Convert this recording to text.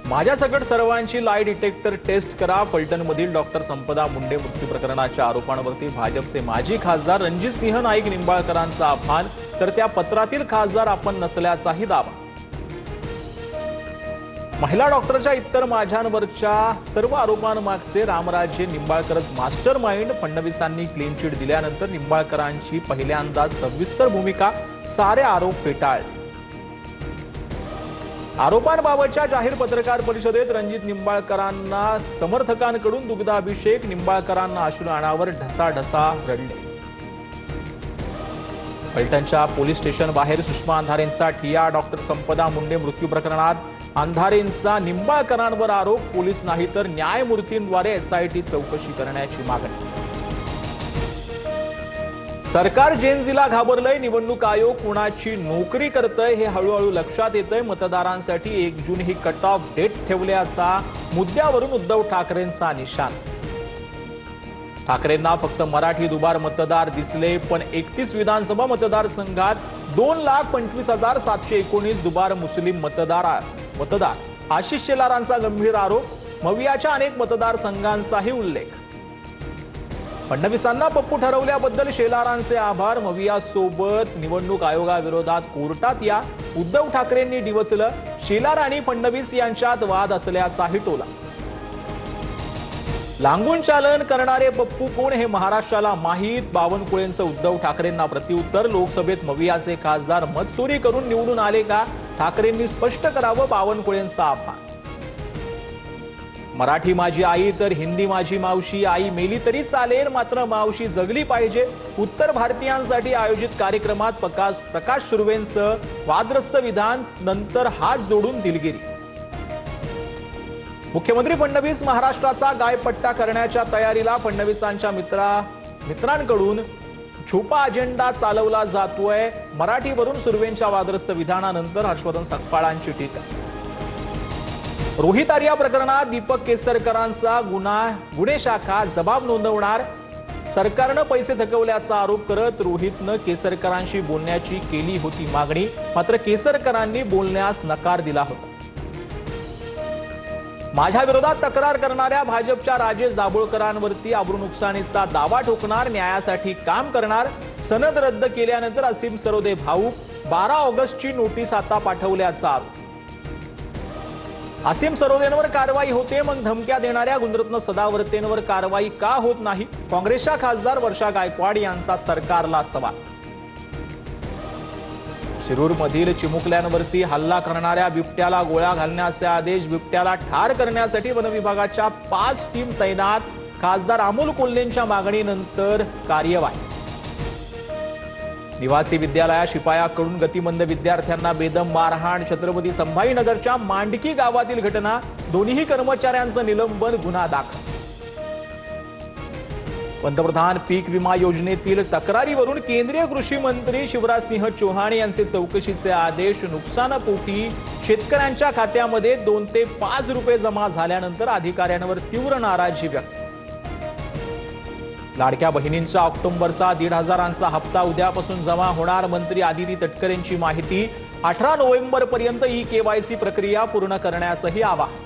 माझ्यासकट सर्वांची lie detector taste करा। फलटणमधील doctor संपदा मुंडे मृत्यू प्रकरणाच्या आरोपांवरती भाजपचे माजी खासदार रणजितसिंह नाईक निंबाळकरांचं आव्हान, तर त्या पत्रातील खासदार आपण नसल्याचाही दावा। महिला डॉक्टरच्या इतर माझ्यांवरच्या सर्व आरोपांमागचे रामराजे निंबाळकरच मास्टर माइंड। फडणवीसांनी क्लीन चिट दिल्यानंतर निंबाळकरांची पहिल्यांदाच सविस्तर भूमिका, सारे आरोप फेटाळले। आरोपांबाबतच्या जाहीर पत्रकार परिषदेत रणजित निंबाळकरांना समर्थकांकडून दुग्धाभिषेक, निंबाळकरांना अश्रुनाळावर ढसाढसा रडले। फलटणच्या पोलीस स्टेशन बाहेर सुषमा अंधारेंचा ठिय्या। डॉक्टर संपदा मुंडे मृत्यू प्रकरणात अंधारेंचा निंबाळकरांवर आरोप, पोलीस नाही तर न्यायमूर्तींद्वारे एसआयटी चौकशी करण्याची मागणी। सरकार जेनझीला घाबरलंय, निवडणूक आयोग कुणाची नोकरी करतंय हे हळूहळू लक्षात येतंय। मतदारांसाठी 1 जून ही कट ऑफ डेट ठेवल्याचा मुद्द्यावरून उद्धव ठाकरेंचा निशाण। ठाकरेंना फक्त मराठी दुबार मतदार दिसले, पण 31 विधानसभा मतदारसंघात 2,25,719 दुबार मुस्लिम मतदार। आशिष शेलारांचा गंभीर आरोप, मवियाच्या अनेक मतदारसंघांचाही उल्लेख। फडणवीसांना पप्पू ठरवल्याबद्दल शेलारांचे आभार, मवियासोबत निवडणूक आयोगाविरोधात कोर्टात या। उद्धव ठाकरेंनी डिवचलं, शेलार आणि फडणवीस यांच्यात वाद असल्याचाही टोला। लांगून चालन करणारे पप्पू कोण हे महाराष्ट्राला माहीत, बावनकुळेंचं उद्धव ठाकरेंना प्रत्युत्तर। लोकसभेत मवियाचे खासदार मतचोरी करून निवडून आले का, ठाकरेंनी स्पष्ट करावं, बावनकुळेंचं आव्हान। मराठी माझी आई तर हिंदी माझी मावशी, आई मेली तरी चालेल मात्र मावशी जगली पाहिजे। उत्तर भारतीयांसाठी आयोजित कार्यक्रमात प्रकाश सुर्वेंचं वादग्रस्त विधान, नंतर हात जोडून दिलगिरी। मुख्यमंत्री फडणवीस महाराष्ट्राचा गायपट्टा करण्याच्या तयारीला, फडणवीसांच्या मित्रांकडून छुपा अजेंडा चालवला जातोय। मराठीवरून सुर्वेंच्या वादग्रस्त विधानानंतर हर्षवर्धन सकपाळांची टीका। रोहित आर्या प्रकरणात दीपक केसरकरांचा गुन्हे शाखा जबाब नोंदवणार। सरकारनं पैसे थकवल्याचा आरोप करत रोहितनं केसरकरांशी बोलण्याची केली होती मागणी, मात्र केसरकरांनी बोलण्यास नकार दिला होता। माझ्या विरोधात तक्रार करणाऱ्या भाजपच्या राजेश दाभोळकरांवरती अब्रूनुकसानीचा दावा ठोकणार, न्यायासाठी काम करणार। सनद रद्द केल्यानंतर असीम सरोदे भाऊक, 12 ऑगस्टची नोटीस आता पाठवल्याचा आरोप। असीम सरोदेंवर कारवाई होते, मग धमक्या देणाऱ्या गुणरत्न सदावर्तेंवर कारवाई का होत नाही? काँग्रेसच्या खासदार वर्षा गायकवाड यांचा सरकारला सवाल। शिरूरमधील चिमुकल्यांवरती हल्ला करणाऱ्या बिबट्याला गोळ्या घालण्याचे आदेश, बिबट्याला ठार करण्यासाठी वनविभागाच्या 5 टीम तैनात। खासदार अमोल कोल्हेंच्या मागणीनंतर कार्यवाही। निवासी विद्यालयात शिपायाकडून गतिमंद विद्यार्थ्यांना बेदम मारहाण, छत्रपती संभाजीनगरच्या मांडकी गावातील घटना, दोन्ही कर्मचाऱ्यांचं निलंबन, गुन्हा दाखल। पंतप्रधान पीक विमा योजनेतील तक्रारीवरून केंद्रीय कृषी मंत्री शिवराजसिंह चौहान यांचे चौकशीचे आदेश। नुकसानपोटी शेतकऱ्यांच्या खात्यामध्ये 2 ते 5 रुपये जमा झाल्यानंतर अधिकाऱ्यांवर तीव्र नाराजी व्यक्त। लाडक्या बहिणींचा ऑक्टोबरचा 1,500 हप्ता उद्यापासून जमा होणार। मंत्री आदिती तटकरेंची माहिती, 18 नोव्हेंबरपर्यंत ई-केवायसी प्रक्रिया पूर्ण करण्याचंही आवाहन।